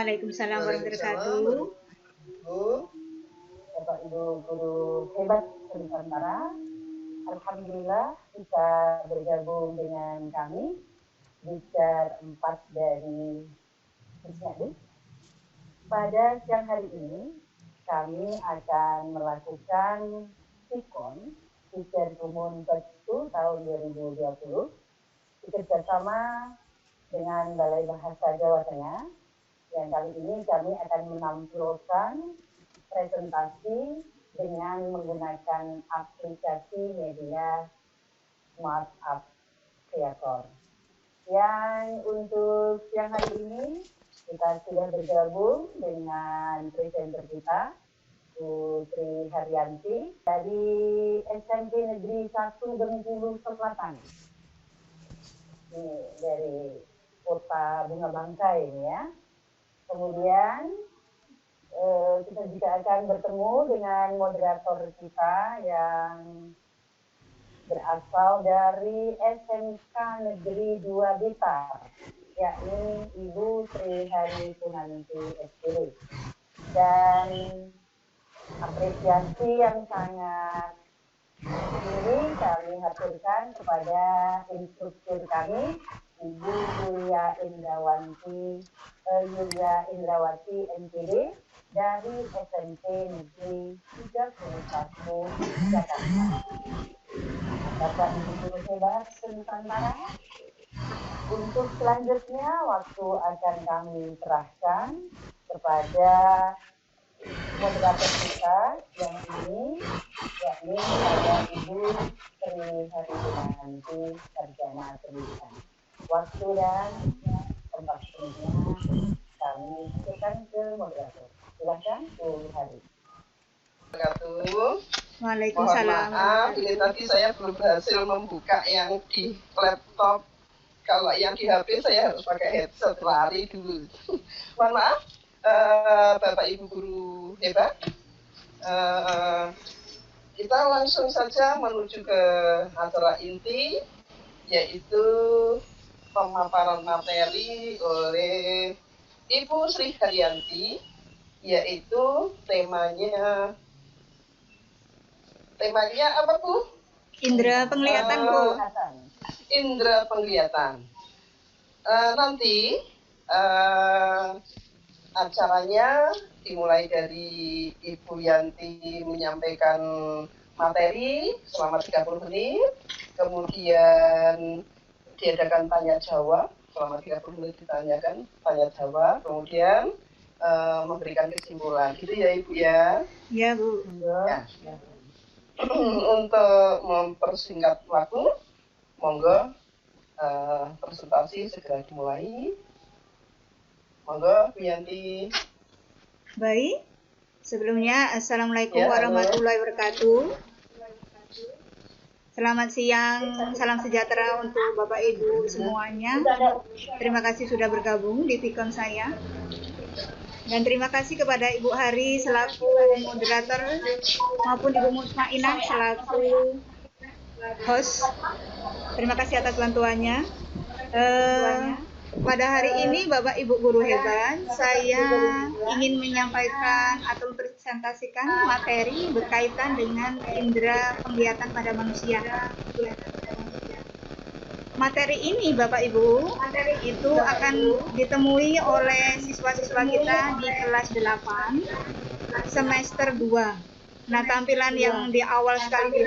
Waalaikumsalam warahmatullahi wabarakatuh. Bu, Bapak Ibu guru hebat Nusantara, alhamdulillah bisa bergabung dengan kami di chart 4 dari Pusdadi. Pada siang hari ini, kami akan melakukan Sikon Teacher Umum Testu tahun 2020 bekerjasama dengan Balai Bahasa Jawa Tengah. Yang kali ini kami akan menampilkan presentasi dengan menggunakan aplikasi media Smart App Creator. Yang untuk siang hari ini kita sudah bergabung dengan presenter kita, Bu Sri Haryanti dari SMP Negeri 1 Bengkulu Selatan. Ini dari Kota Bunga Bangkai ini ya. Kemudian kita juga akan bertemu dengan moderator kita yang berasal dari SMK Negeri 2 Blitar, yakni Ibu Sri Haryanti SPD. Dan apresiasi yang sangat tinggi kami haturkan kepada instruktur kami, Ibu Yulia Indrawati MPD dari SMP Negeri 31 Jakarta. Bapak Ibu guru hebat Nusantara, untuk selanjutnya waktu akan kami serahkan kepada moderator kita yang ini, yakni kepada Ibu Sri Haryanti Sarjana Pendidikan. Waktu dan tempat selanjutnya kami serahkan ke moderator. Silakan Bu Hari. Waalaikumsalam. Mohon maaf, ini tadi saya belum berhasil membuka yang di laptop. Kalau yang di HP saya harus pakai headset, lari dulu. Mohon maaf, Bapak Ibu guru hebat. Kita langsung saja menuju ke acara inti, yaitu pemaparan materi oleh Ibu Sri Haryanti, yaitu temanya apa Bu? Indra penglihatan Bu. Indra penglihatan. Nanti acaranya dimulai dari Ibu Yanti menyampaikan materi selama 30 menit, kemudian diadakan tanya jawab selama 30 menit, ditanyakan tanya jawab, kemudian memberikan kesimpulan. Gitu ya Ibu ya? Ya Bu. Ya. Untuk mempersingkat waktu, monggo presentasi segera dimulai. Monggo Bu Yanti. Baik. Sebelumnya Assalamualaikum warahmatullahi wabarakatuh. Selamat siang, salam sejahtera untuk Bapak Ibu semuanya. Terima kasih sudah bergabung di Sikon saya. Dan terima kasih kepada Ibu Hari selaku moderator maupun Ibu Mutmainah selaku host. Terima kasih atas bantuannya. Pada hari ini Bapak Ibu guru hebat, saya ingin menyampaikan atau mempresentasikan materi berkaitan dengan indera penglihatan pada manusia. Materi ini Bapak Ibu itu akan ditemui oleh siswa-siswa kita di kelas 8 semester 2. Nah, tampilan yang di awal sekali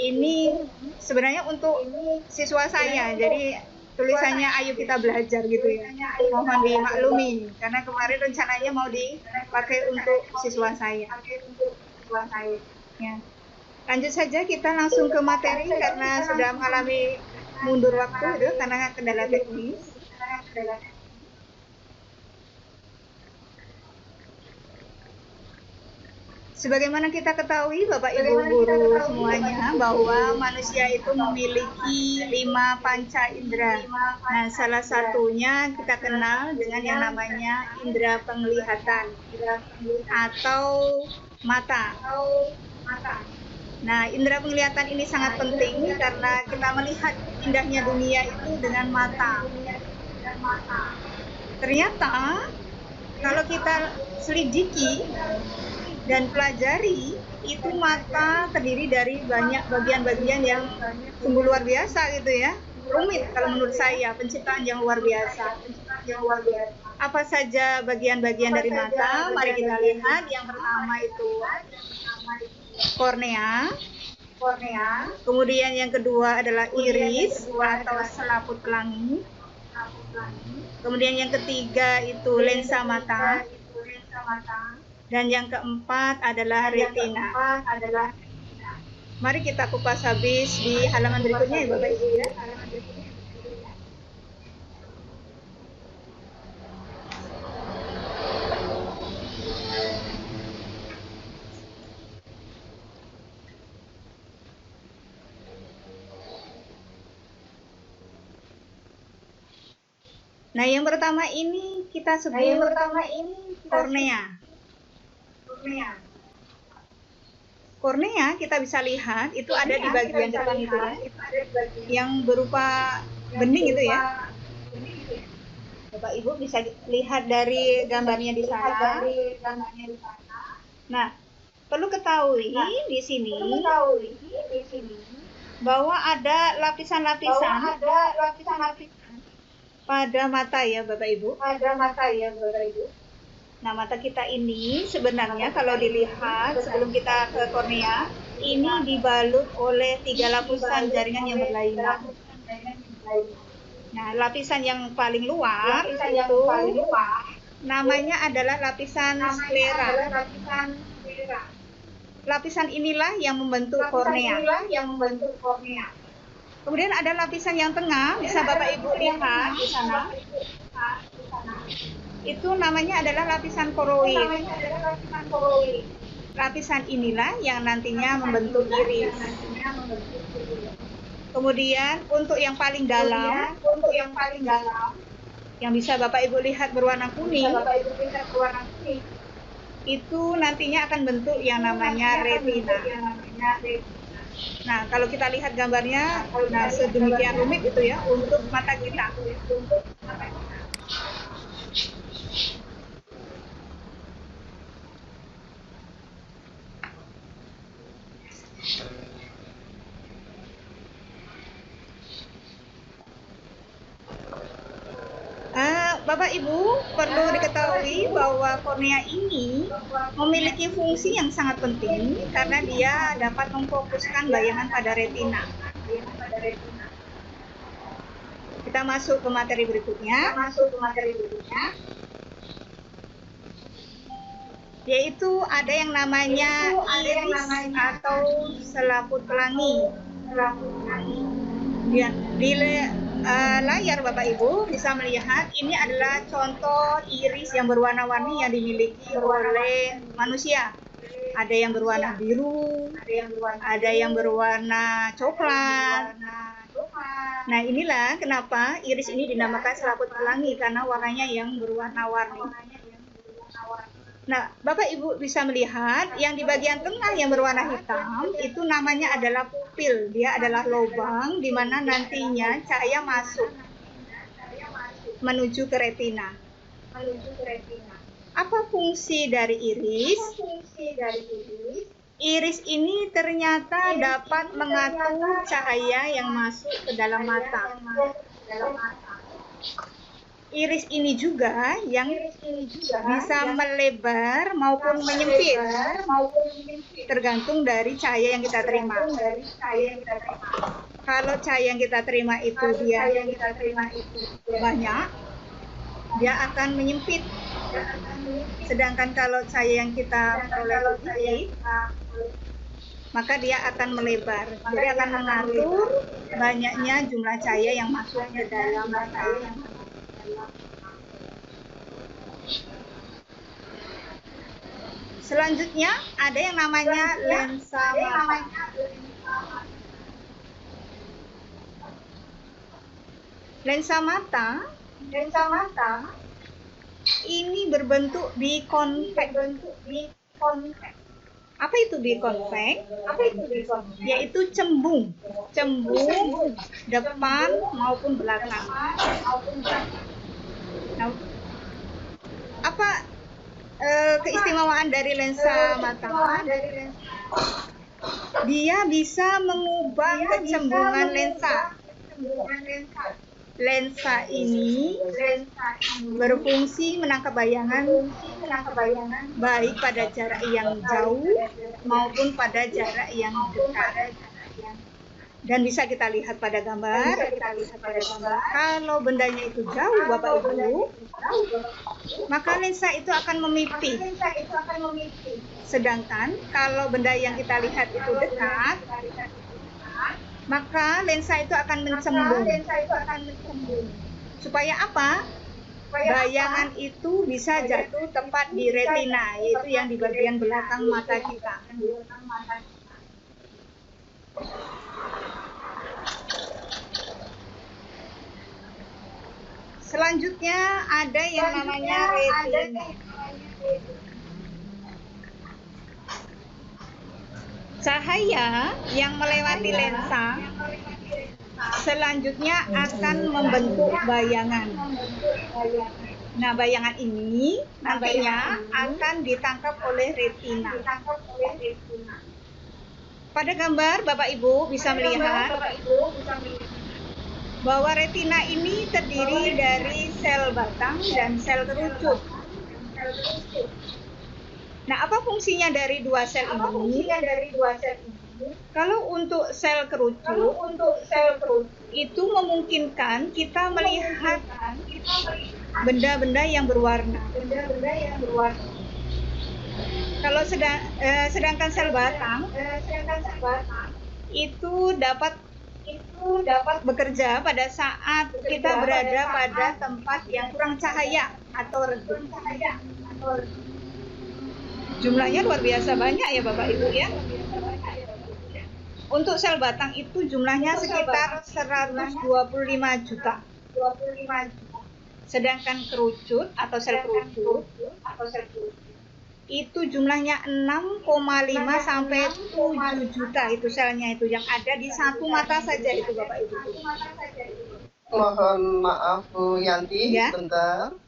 ini sebenarnya untuk siswa saya. Jadi tulisannya ayo kita belajar gitu ya. Mohon dimaklumi karena kemarin rencananya mau dipakai untuk siswa saya. Ya. Lanjut saja, kita langsung ke materi karena sudah mengalami mundur waktu itu karena kendala teknis. Sebagaimana kita ketahui Bapak Ibu guru semuanya bahwa manusia itu memiliki 5 panca indera. Nah, salah satunya kita kenal dengan yang namanya indera penglihatan atau mata. Nah, indera penglihatan ini sangat penting karena kita melihat indahnya dunia itu dengan mata. Ternyata kalau kita selidiki dan pelajari, itu mata terdiri dari banyak bagian-bagian yang sungguh luar biasa gitu ya. Rumit kalau menurut saya, penciptaan yang luar biasa. Apa saja bagian-bagian dari mata? Mari kita lihat. Yang pertama itu kornea. Kemudian yang kedua adalah iris atau selaput pelangi. Kemudian yang ketiga itu lensa mata. Dan yang keempat adalah retina. Mari kita kupas habis di halaman berikutnya ya Bapak Ibu ya. Nah, yang pertama ini kita sebut kornea. Kornea kita bisa lihat itu ada di bagian depan itu ya, yang berupa bening itu ya. Bapak Ibu bisa lihat dari gambarnya di sana. Nah, perlu ketahui di sini bahwa ada lapisan-lapisan pada mata ya Bapak Ibu. Nah, mata kita ini sebenarnya kalau dilihat sebelum kita ke kornea, ini dibalut oleh 3 lapisan jaringan yang berlainan. Nah, lapisan yang paling luar itu namanya adalah lapisan sklera. Lapisan inilah yang membentuk kornea. Kemudian ada lapisan yang tengah, bisa Bapak Ibu lihat di sana. Itu namanya adalah lapisan koroid. Lapisan inilah yang nantinya membentuk iris. Kemudian untuk yang paling dalam, yang bisa Bapak Ibu lihat berwarna kuning, itu nantinya akan bentuk yang namanya retina. Nah, kalau kita lihat gambarnya, nah sedemikian rumit itu ya untuk mata kita. Bapak Ibu perlu diketahui bahwa kornea ini memiliki fungsi yang sangat penting karena dia dapat memfokuskan bayangan pada retina. Kita masuk ke materi berikutnya. Yaitu ada yang namanya iris atau selaput pelangi. Di layar Bapak Ibu bisa melihat ini adalah contoh iris yang berwarna-warni yang dimiliki oleh manusia. Ada yang berwarna biru, ada yang berwarna coklat. Nah, inilah kenapa iris ini dinamakan selaput pelangi karena warnanya yang berwarna-warni. Nah, Bapak Ibu bisa melihat yang di bagian tengah yang berwarna hitam itu namanya adalah pupil. Dia adalah lubang di mana nantinya cahaya masuk menuju ke retina. Apa fungsi dari iris? Iris ini ternyata dapat mengatur cahaya yang masuk ke dalam mata. Iris ini juga yang bisa melebar maupun menyempit, tergantung dari cahaya yang kita terima. Kalau cahaya yang kita terima itu dia banyak, dia akan menyempit. Sedangkan kalau cahaya yang kita peroleh sedikit, maka dia akan melebar. Jadi akan mengatur banyaknya jumlah cahaya yang masuk ke dalam mata. Selanjutnya ada yang namanya lensa mata. Lensa mata ini berbentuk bikonveks. Apa itu bikonveks? Yaitu cembung depan maupun belakang. Nah, keistimewaan dari lensa mata, dia bisa mengubah kecembungan lensa. Lensa ini berfungsi menangkap bayangan baik pada jarak yang jauh maupun pada jarak yang dekat. Dan bisa kita lihat pada gambar. Kalau bendanya itu jauh, Bapak Ibu, maka lensa itu akan memipih. Sedangkan kalau benda yang kita lihat itu dekat, maka lensa itu akan mencembung. Supaya apa? Bayangan itu bisa jatuh tepat di retina, yaitu yang di bagian belakang mata kita. Selanjutnya ada yang namanya retina. Cahaya yang melewati lensa selanjutnya akan membentuk bayangan. Nah, bayangan ini nantinya akan ditangkap oleh retina. Pada gambar Bapak Ibu bisa melihat bahwa retina ini terdiri dari sel batang dan sel kerucut. Nah, apa fungsinya dari dua sel ini? Kalau untuk sel kerucut, itu memungkinkan kita melihat benda-benda yang berwarna. Kalau sedangkan sel batang itu dapat bekerja pada saat kita berada pada tempat yang kurang cahaya atau redup. Jumlahnya luar biasa banyak ya Bapak Ibu ya. Untuk sel batang itu jumlahnya sekitar 125 juta. Sedangkan kerucut atau sel kerucut itu jumlahnya 6,5 sampai 7 juta itu selnya itu yang ada di satu mata saja itu Bapak Ibu. Mohon maaf Bu Yanti, Ya? Sebentar.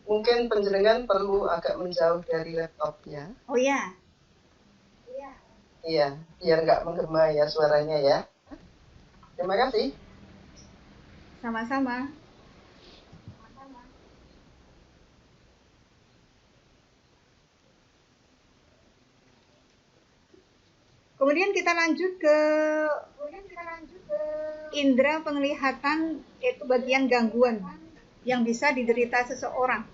Mungkin penjenengan perlu agak menjauh dari laptopnya. Oh ya. Iya, biar nggak menggema ya suaranya ya. Terima kasih. Sama-sama. Kemudian kita lanjut ke indera penglihatan, yaitu bagian gangguan yang bisa diderita seseorang.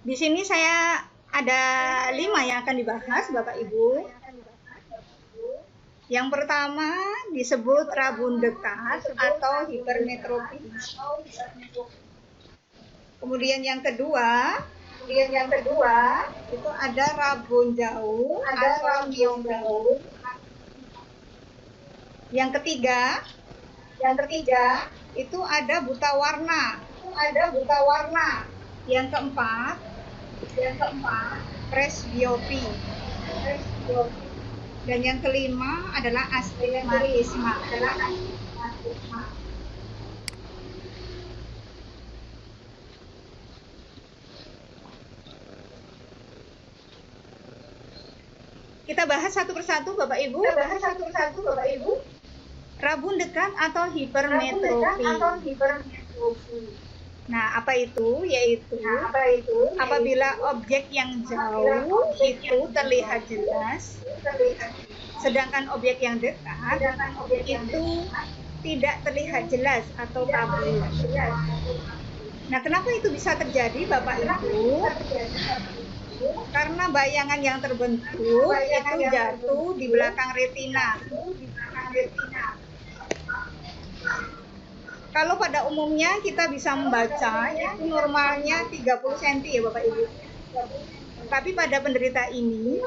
Di sini saya ada 5 yang akan dibahas Bapak Ibu. Yang pertama disebut rabun dekat atau hipermetropi. Kemudian yang kedua itu ada rabun jauh atau miopi. Yang ketiga itu ada buta warna. Yang keempat presbiopi. Dan yang kelima adalah astigmatisme. Kita bahas satu persatu Bapak Ibu. Rabun dekat atau hipermetropi. Nah, apa itu? Yaitu apabila objek yang jauh itu terlihat jelas, sedangkan objek yang dekat itu tidak terlihat jelas atau kabur. Nah, kenapa itu bisa terjadi Bapak Ibu? Karena bayangan yang terbentuk itu jatuh di belakang retina. Kalau pada umumnya kita bisa membaca itu normalnya 30 cm ya Bapak Ibu. Tapi pada penderita ini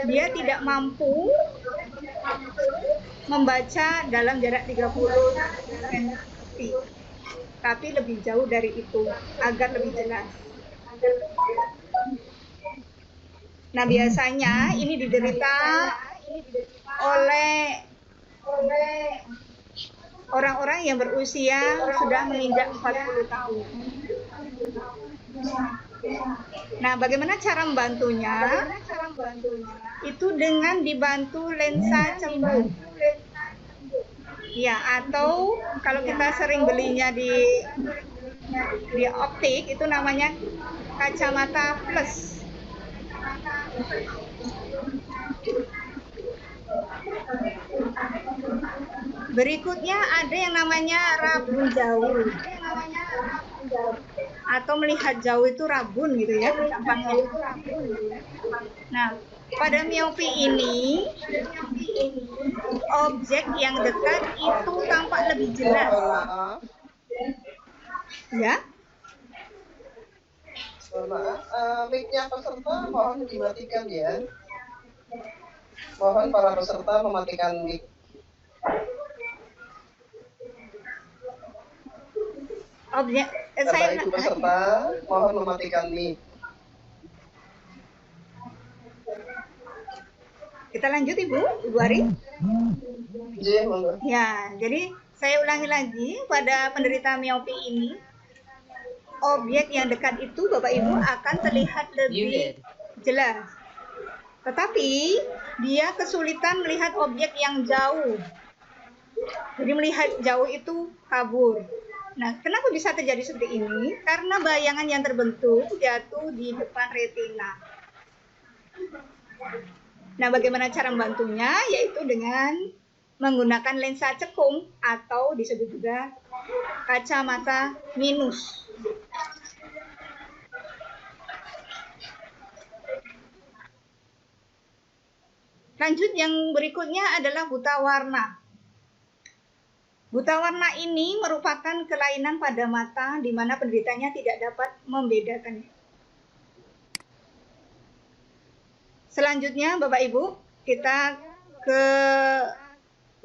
dia tidak mampu membaca dalam jarak 30 cm. Tapi lebih jauh dari itu agar lebih jelas. Nah, biasanya ini diderita oleh orang-orang yang berusia sudah menginjak 40 tahun. Nah, bagaimana cara membantunya? Itu dengan dibantu lensa cembung. Ya, atau kalau kita sering belinya di optik itu namanya kacamata plus. Berikutnya ada yang namanya rabun jauh atau melihat jauh itu rabun gitu ya gampangnya. Nah, pada miopi ini objek yang dekat itu tampak lebih jelas. Ya. Maaf, mic-nya peserta mohon dimatikan ya. Mohon para peserta mematikan mic. Objek Bapak Ibu peserta mohon mematikan mic. Kita lanjut Ibu Ari. Ya, jadi saya ulangi lagi pada penderita miopi ini, objek yang dekat itu Bapak Ibu akan terlihat lebih jelas. Tetapi dia kesulitan melihat objek yang jauh. Jadi melihat jauh itu kabur. Nah, kenapa bisa terjadi seperti ini? Karena bayangan yang terbentuk jatuh di depan retina. Nah, bagaimana cara membantunya? Yaitu dengan menggunakan lensa cekung atau disebut juga kacamata minus. Lanjut, yang berikutnya adalah buta warna. Buta warna ini merupakan kelainan pada mata di mana penderitanya tidak dapat membedakannya. Selanjutnya, Bapak Ibu, kita ke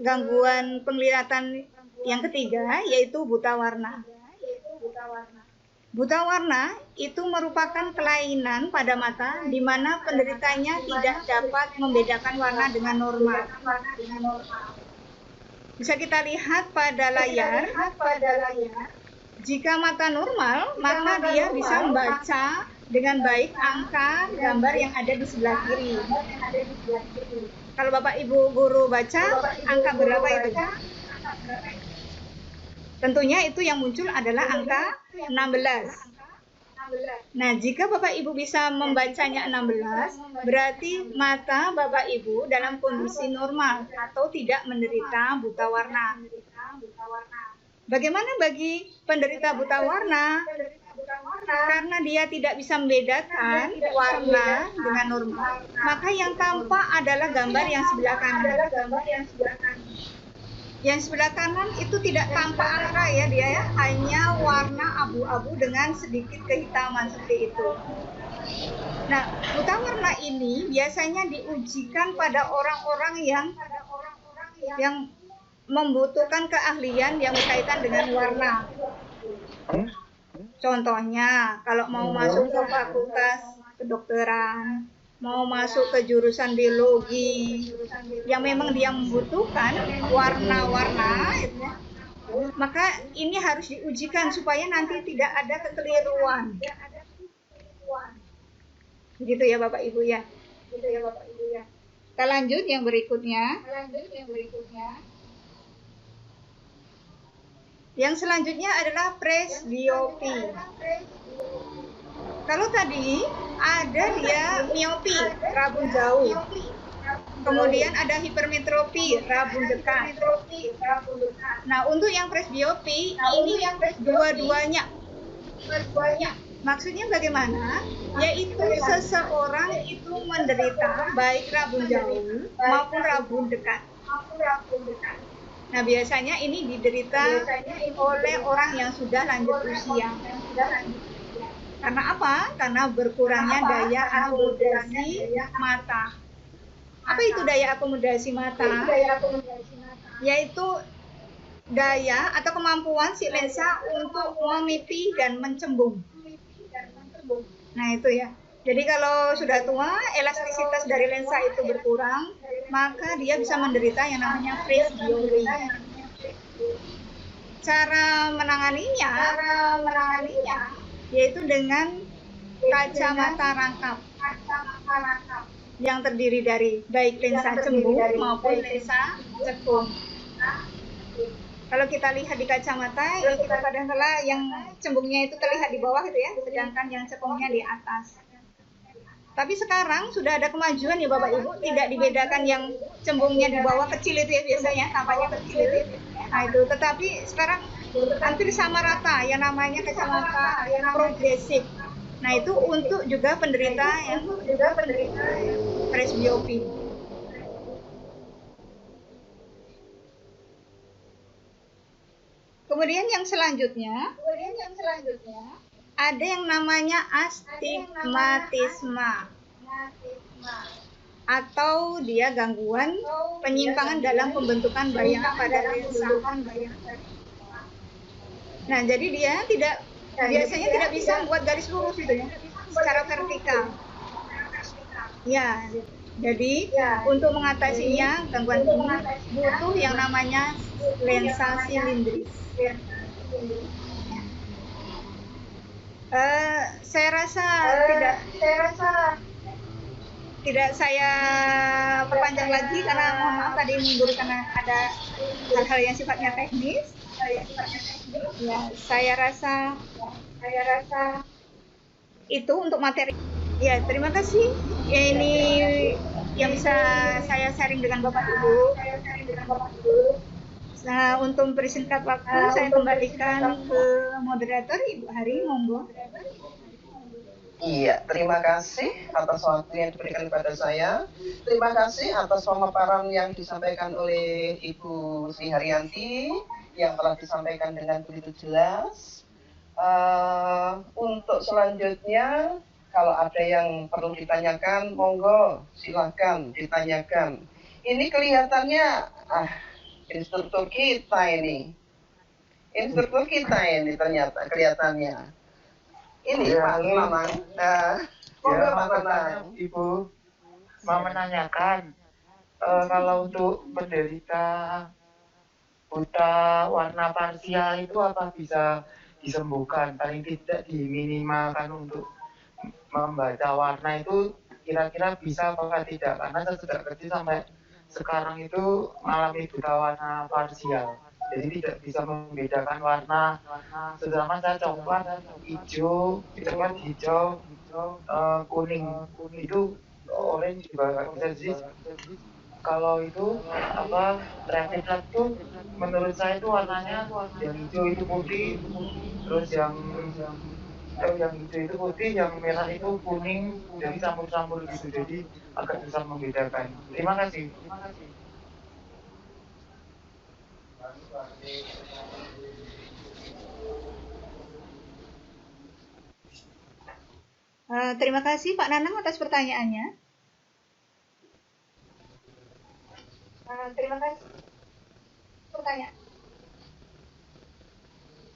gangguan penglihatan yang ketiga, yaitu buta warna. Buta warna itu merupakan kelainan pada mata di mana penderitanya tidak dapat membedakan warna dengan normal. Bisa kita lihat pada layar, jika mata normal, maka dia bisa membaca dengan baik angka gambar yang ada di sebelah kiri. Kalau Bapak Ibu guru baca, angka berapa itu? Tentunya itu yang muncul adalah angka 16. Nah, jika Bapak Ibu bisa membacanya 16, berarti mata Bapak Ibu dalam kondisi normal atau tidak menderita buta warna. Bagaimana bagi penderita buta warna? Karena dia tidak bisa membedakan warna dengan normal, maka yang tampak adalah gambar yang sebelah kanan. Yang sebelah kanan itu tidak tampak angka ya dia ya, hanya warna abu-abu dengan sedikit kehitaman seperti itu. Nah, buta warna ini biasanya diujikan pada orang-orang yang membutuhkan keahlian yang berkaitan dengan warna. Contohnya, kalau mau masuk ke fakultas kedokteran, mau masuk ke jurusan biologi yang memang dia membutuhkan warna-warna, maka ini harus diujikan supaya nanti tidak ada kekeliruan. Begitu ya Bapak Ibu ya. Kita lanjut yang berikutnya. Yang selanjutnya adalah presbiopi. Kalau tadi ada dia miopi, rabun jauh. Kemudian ada hipermetropi, rabun dekat. Nah, untuk yang presbiopi ini dua-duanya. Maksudnya bagaimana? Yaitu seseorang itu menderita baik rabun jauh maupun rabun dekat. Nah, biasanya ini diderita oleh orang yang sudah lanjut usia. Karena apa? Karena berkurangnya daya akomodasi mata. Apa itu daya akomodasi mata? Yaitu daya atau kemampuan si lensa untuk memipi dan mencembung. Nah, itu ya. Jadi kalau sudah tua, elastisitas dari lensa itu berkurang, maka dia bisa menderita yang namanya presbiopi. Cara menanganinya yaitu dengan kacamata rangkap yang terdiri dari baik lensa cembung maupun lensa cekung. Kalau kita lihat di kacamata, itu kadang-kala yang cembungnya itu terlihat di bawah gitu ya, sedangkan yang cekungnya di atas. Tapi sekarang sudah ada kemajuan ya Bapak Ibu, tidak dibedakan yang cembungnya di bawah kecil itu ya biasanya, tampaknya kecil itu. Nah itu, tetapi sekarang hampir sama rata, yang namanya kacamata progresif. Nah itu untuk juga penderita yang presbiopi. Kemudian yang selanjutnya ada yang namanya astigmatisme atau dia gangguan penyimpangan dalam pembentukan bayangan pada lensa. Nah, jadi dia biasanya tidak bisa membuat garis lurus gitu ya, secara vertikal. Ya, jadi untuk mengatasinya gangguan ini butuh yang namanya lensa silindris. Saya rasa tidak saya perpanjang lagi karena mohon maaf tadi mundur karena ada hal-hal yang sifatnya teknis. Ya, saya rasa itu untuk materi. Ya, terima kasih. Ya, ini yang bisa saya sharing dengan Bapak Ibu. Nah, untuk mempersingkat waktu, saya kembalikan ke moderator Ibu Hari, monggo. Iya, terima kasih atas waktu yang diberikan kepada saya. Terima kasih atas pemaparan yang disampaikan oleh Ibu Sri Haryanti yang telah disampaikan dengan begitu jelas. Untuk selanjutnya, kalau ada yang perlu ditanyakan, monggo silahkan ditanyakan. Ini kelihatannya, instruktur kita ini ternyata kelihatannya. Ini ya, Pak Mamang. Monggo Pak Mamang. Ibu mau menanyakan kalau untuk penderita buta warna parsial itu apa bisa disembuhkan? Paling tidak diminimalkan untuk membaca warna itu kira-kira bisa apa tidak? Karena saya sejak kecil sampai sekarang itu mengalami buta warna parsial. Jadi tidak bisa membedakan warna. Sedangkan saya coklat, hijau, kuning, itu orange juga nggak bisa. Jadi kalau itu traffic light itu menurut saya itu warnanya yang hijau itu putih, terus yang hijau itu putih, yang merah itu kuning, jadi campur-campur gitu. Jadi agak bisa membedakan. Terima kasih. Terima kasih Pak Nanang atas pertanyaannya.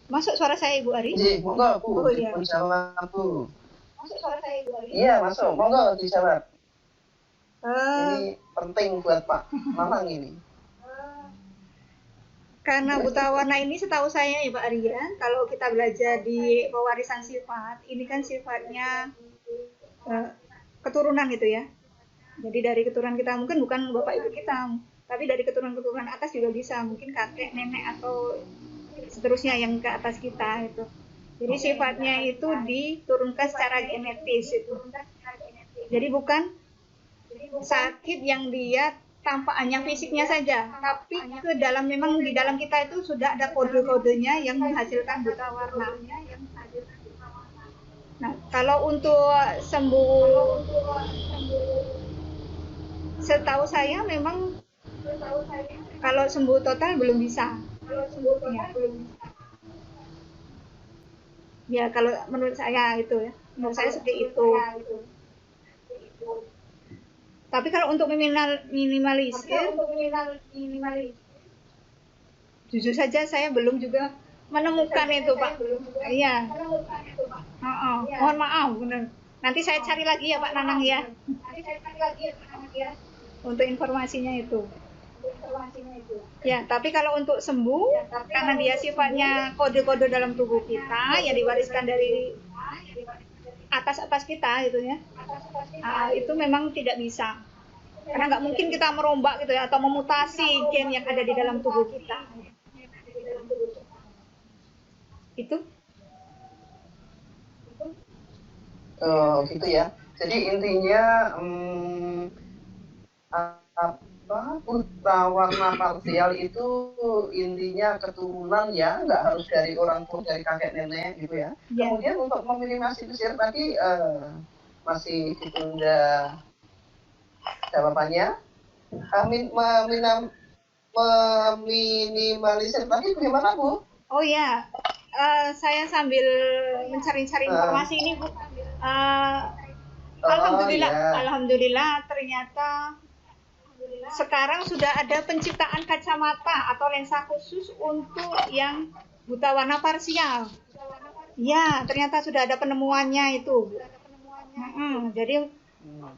Masuk suara saya Ibu Ari? Iya, monggo Bu, dijawab Bu. Masuk suara saya Ibu Ari? Iya, masuk, monggo dijawab. Ini penting buat Pak Mamang ini. Karena buta warna ini setahu saya ya Pak Aryan, kalau kita belajar di pewarisan sifat, ini kan sifatnya keturunan gitu ya. Jadi dari keturunan kita, mungkin bukan bapak ibu kita, tapi dari keturunan-keturunan atas juga bisa, mungkin kakek, nenek atau seterusnya yang ke atas kita itu. Jadi sifatnya itu diturunkan secara genetis itu. Jadi bukan sakit yang dia tampakannya fisiknya saja, tapi memang di dalam kita itu sudah ada kode-kodenya yang menghasilkan buta warna. Nah, kalau untuk sembuh, setahu saya memang kalau sembuh total belum bisa. Ya, kalau menurut saya itu ya, menurut saya seperti itu. Tapi kalau untuk minimalisir, jujur saja saya belum juga menemukan itu Pak. Iya. Mohon maaf, benar. Nanti saya cari lagi ya Pak Nanang ya. Untuk informasinya itu. Ya, tapi kalau untuk sembuh, karena dia sifatnya kode-kode dalam tubuh kita yang diwariskan dari atas kita gitu ya. Itu memang tidak bisa. Karena nggak mungkin kita merombak gitu ya, atau memutasi gen yang ada di dalam tubuh kita. Itu. Oh, gitu ya. Jadi intinya buta warna parsial itu intinya keturunan ya, nggak harus dari orang tua, dari kakek nenek gitu ya. Kemudian untuk meminimalisir tadi masih ditunda jawabannya. Meminimalisir tadi bagaimana, Bu? Oh ya, saya sambil mencari-cari informasi ini, Bu. Alhamdulillah ternyata sekarang sudah ada penciptaan kacamata atau lensa khusus untuk yang buta warna parsial. Ya, ternyata sudah ada penemuannya itu. Jadi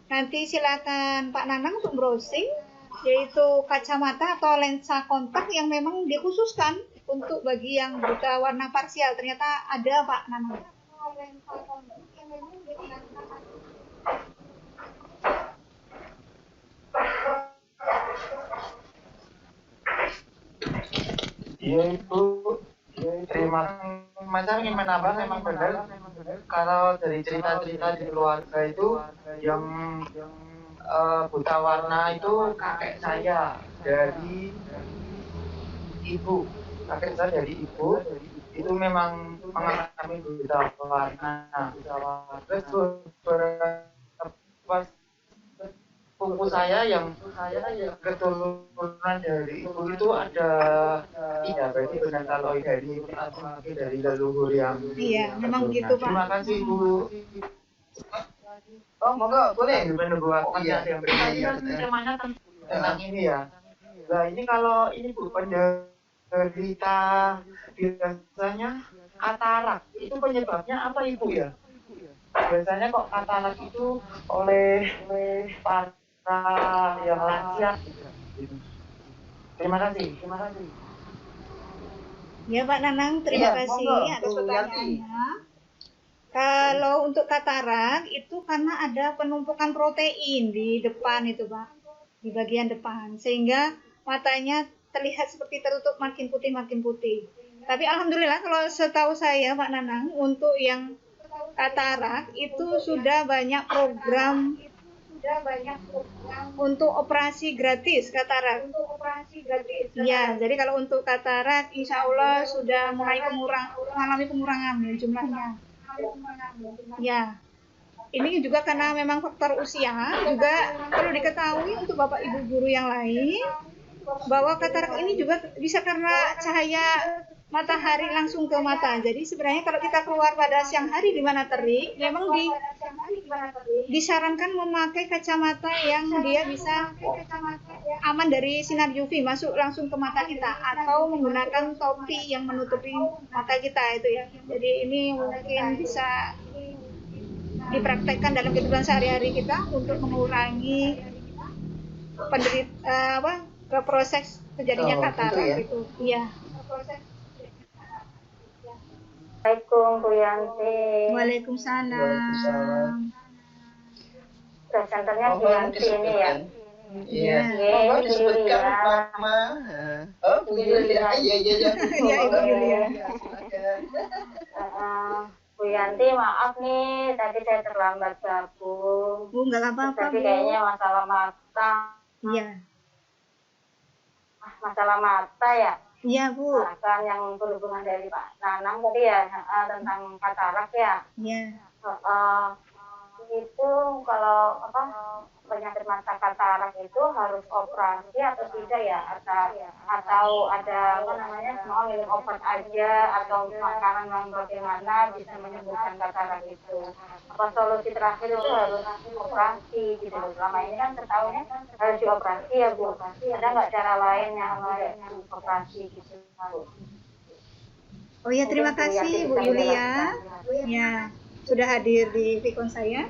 nanti silakan Pak Nanang untuk browsing, yaitu kacamata atau lensa kontak yang memang dikhususkan untuk bagi yang buta warna parsial. Ternyata ada, Pak Nanang. Iya itu, terima macam gimana Bang, memang benar. Kalau dari cerita-cerita di keluarga itu yang buta warna itu kakek saya dari ibu, itu memang mengalami buta warna. Terus beberapa sepupu saya yang keturunan dari ibu itu ada tidak, berarti benar kalau dari leluhur yang memang begitu, Pak. Terima kasih Bu. Oh, monggo, boleh. Menunggu waktu yang berikutnya tentang ini ya. Nah, ini kalau ini Bu, penderita biasanya katarak, itu penyebabnya apa Ibu ya? Biasanya kok katarak itu oleh para yang lansia. Terima kasih. Ya Pak Nanang, terima kasih atas pertanyaannya. Kalau untuk katarak itu karena ada penumpukan protein di depan itu, Pak, di bagian depan, sehingga matanya terlihat seperti tertutup makin putih. Tapi alhamdulillah kalau setahu saya Pak Nanang, untuk yang katarak itu sudah banyak program untuk operasi gratis katarak. Ya, jadi kalau untuk katarak insya Allah sudah mulai mengalami pengurangan jumlahnya. Ya, ini juga karena memang faktor usia. Juga perlu diketahui untuk Bapak Ibu guru yang lain bahwa katarak ini juga bisa karena cahaya matahari langsung ke mata. Jadi sebenarnya kalau kita keluar pada siang hari di mana terik, memang disarankan memakai kacamata yang dia bisa aman dari sinar UV masuk langsung ke mata kita, atau menggunakan topi yang menutupi mata kita itu ya. Jadi ini mungkin bisa dipraktekkan dalam kehidupan sehari-hari kita untuk mengurangi proses terjadinya katarak itu. Iya. Assalamualaikum Bu Yanti. Waalaikumsalam. Presenternya Bu Yanti ini ya. Iya. Mau disebutkan nama. Oh, Bu Yulia. Iya. Iya, Ibu Yulia. Bu Yanti, maaf nih, tadi saya terlambat gabung. Bu, nggak apa-apa, tapi kayaknya masalah mata. Iya. Masalah mata ya. Iya, Bu. Kan yang berhubungan dari Pak Nanang tadi ya, tentang katarak ya. Iya. Itu kalau penyakit mata katarak itu harus operasi atau tidak ya, atau ada mau minum obat aja atau makanan yang bagaimana bisa menyembuhkan katarak itu. Apa solusi terakhir itu harus operasi gitu loh. Selama ini kan ketahuinya harus dioperasi ya Bu. Ada nggak cara lain yang tidak operasi gitu? Oh ya, terima kasih Bu Yulia. Ya, sudah hadir di Vikon saya.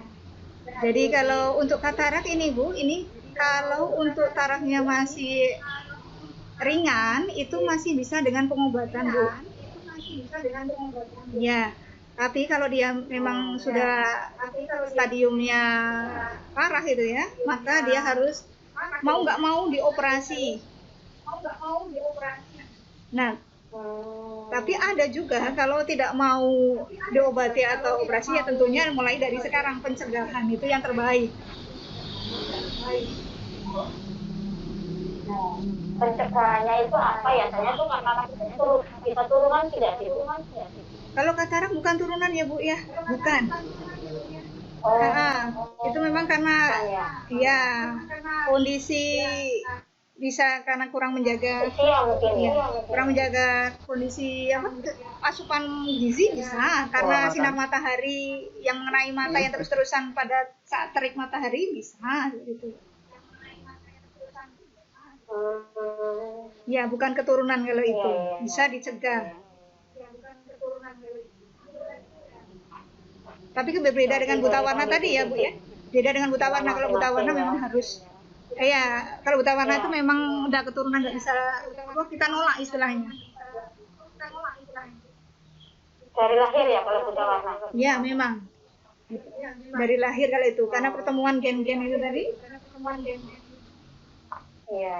Jadi kalau untuk katarak ini Bu, ini kalau untuk tarafnya masih ringan itu masih bisa dengan pengobatan Bu. Ya, Tapi kalau dia memang sudah stadiumnya parah gitu ya, maka dia harus mau nggak mau dioperasi. Nah, tapi ada juga kalau tidak mau diobati atau operasi ya tentunya mulai dari sekarang pencegahan itu yang terbaik. Pencegahannya itu apa ya? Saya tuh katarak bisa turunan tidak sih? Kalau katarak bukan turunan ya Bu ya, bukan. Itu memang karena ya kondisi bisa karena kurang menjaga kurang menjaga kondisi asupan gizi bisa karena sinar matahari yang mengenai mata yang terus-terusan pada saat terik matahari bisa gitu. Ya bukan keturunan kalau itu bisa dicegah. Tapi berbeda dengan buta warna tadi ya Bu ya. Beda dengan buta warna, kalau buta warna memang harus kalau buta warna itu memang udah keturunan nggak bisa kita nolak istilahnya. Dari lahir ya kalau buta warna? Ya memang dari lahir kalau itu karena pertemuan gen-gen itu tadi. Iya.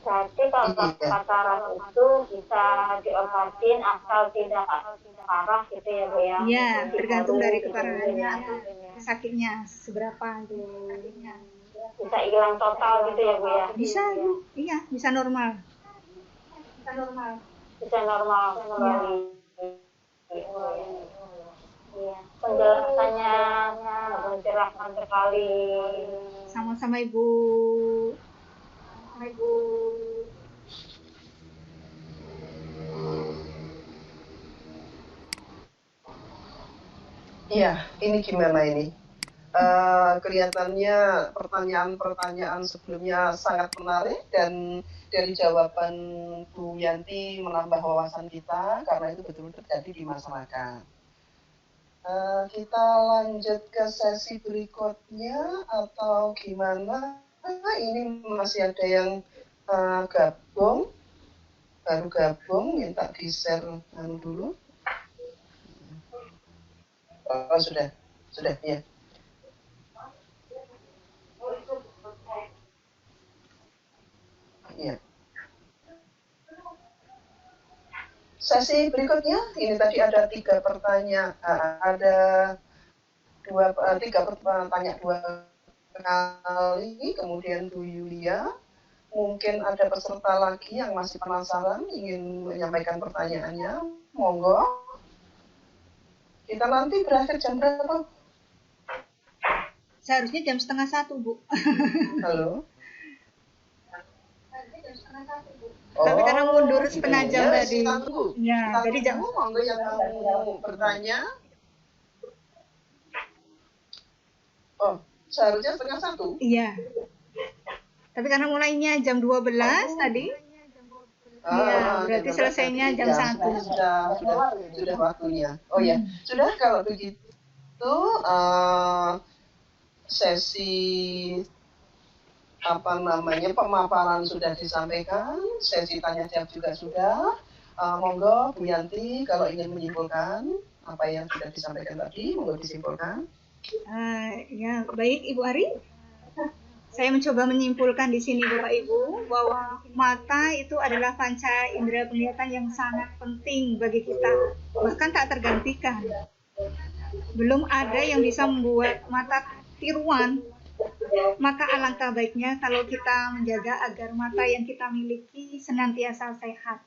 Jadi kalau katarak itu bisa diobatin asal tidak parah gitu ya Bu ya? Iya, tergantung dari keparahannya atau sakitnya seberapa gitu. Bisa hilang total gitu ya Bu ya? Bisa, iya, bisa normal. Bisa normal kembali. Iya. Penjelasannya mencerahkan sekali. Sama-sama Ibu. Iya, ini gimana ini? Kelihatannya pertanyaan-pertanyaan sebelumnya sangat menarik dan dari jawaban Bu Yanti menambah wawasan kita karena itu betul-betul terjadi di masyarakat. Kita lanjut ke sesi berikutnya atau gimana? Ini masih ada yang baru gabung, minta di-share dulu. Oh, sudah ya. Iya. Sesi berikutnya, ini tadi ada 3 pertanyaan, ada 3 pertanyaan 2 kali, kemudian Bu Yulia. Mungkin ada peserta lagi yang masih penasaran, ingin menyampaikan pertanyaannya, monggo. Kita nanti berakhir jam berapa? Seharusnya jam 12:30 Bu. Halo? Tapi karena mundur setengah jam tadi. Ya, jadi jam monggo yang mau bertanya. Oh, seharusnya 12:30? Iya. Tapi karena mulainya jam 12 tadi. Iya, berarti selesainya jam 1. Sudah waktunya. Oh ya, sudah kalau begitu sesi pemaparan sudah disampaikan, sesi tanya jawab juga sudah. Monggo Bu Yanti kalau ingin menyimpulkan apa yang sudah disampaikan tadi, monggo disimpulkan. Ya, baik Ibu Ari. Saya mencoba menyimpulkan di sini Bapak Ibu bahwa mata itu adalah panca indera penglihatan yang sangat penting bagi kita, bahkan tak tergantikan. Belum ada yang bisa membuat mata tiruan. Maka alangkah baiknya kalau kita menjaga agar mata yang kita miliki senantiasa sehat,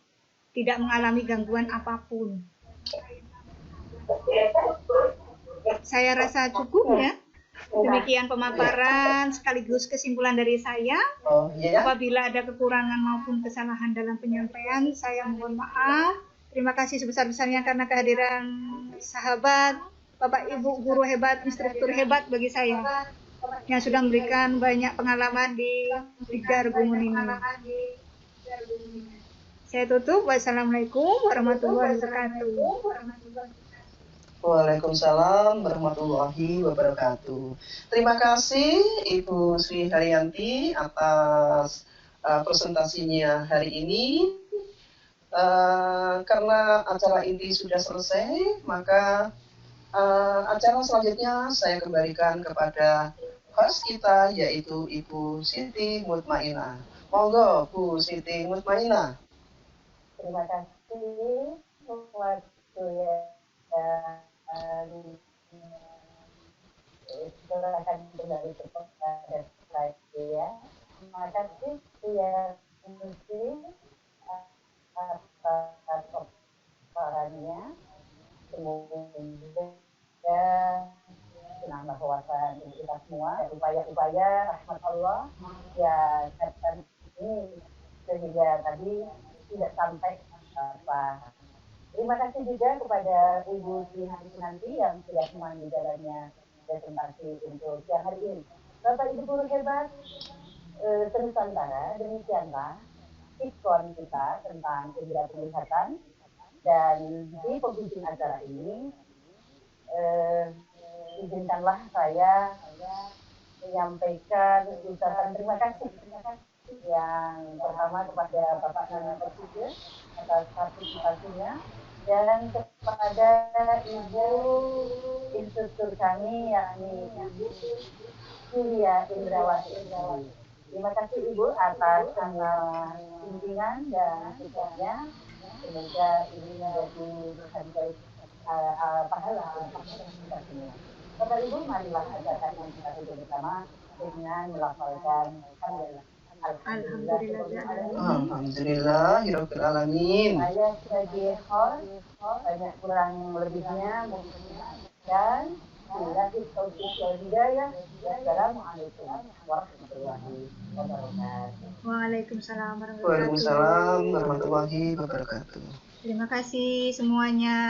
tidak mengalami gangguan apapun. Saya rasa cukup ya. Demikian pemaparan sekaligus kesimpulan dari saya. Apabila ada kekurangan maupun kesalahan dalam penyampaian, saya mohon maaf. Terima kasih sebesar-besarnya karena kehadiran sahabat, Bapak Ibu guru hebat, instruktur hebat bagi saya yang sudah memberikan banyak pengalaman di Gargungun ini. Saya tutup. Wassalamualaikum warahmatullahi wabarakatuh. Waalaikumsalam warahmatullahi wabarakatuh. Terima kasih Ibu Sri Haryanti atas presentasinya hari ini. Karena acara inti sudah selesai, maka acara selanjutnya saya kembalikan kepada host kita, yaitu Ibu Siti Mutmainah. Monggo, Bu Siti Mutmainah. Terima kasih waktu ya. Silakan kembali kepada saya. Terima kasih ya Muslim atas paparannya. Semoga menambah wawasan kita semua, upaya-upaya rahmat Allah ya setan ini sehingga tadi tidak sampai apa. Terima kasih juga kepada Ibu Nanti yang sudah memandu jalannya presentasi untuk siang hari ini. Bapak Ibu guru hebat Nusantara, demikianlah ikon kita tentang indera penglihatan, dan di penghujung acara ini izinkanlah saya menyampaikan ucapan terima kasih yang pertama kepada Bapak Nana Presiden atas partisipasinya, dan kepada Ibu instruktur kami yakni Ibu Julia Indrawati. Terima kasih Ibu atas semua bimbingan dan supportnya. Semoga ini menjadi pahala untuk kita semua. Bapak Ibu, marilah ajarkan yang kita hidup bersama dengan melafalkan Alhamdulillahirrahmanirrahim. Saya sebagai host, banyak kurang lebihnya, dan billahi taufiq wal hidayah. Wassalamualaikum warahmatullahi wabarakatuh. Waalaikumsalam Waalaikumsalam warahmatullahi wabarakatuh. Terima kasih semuanya.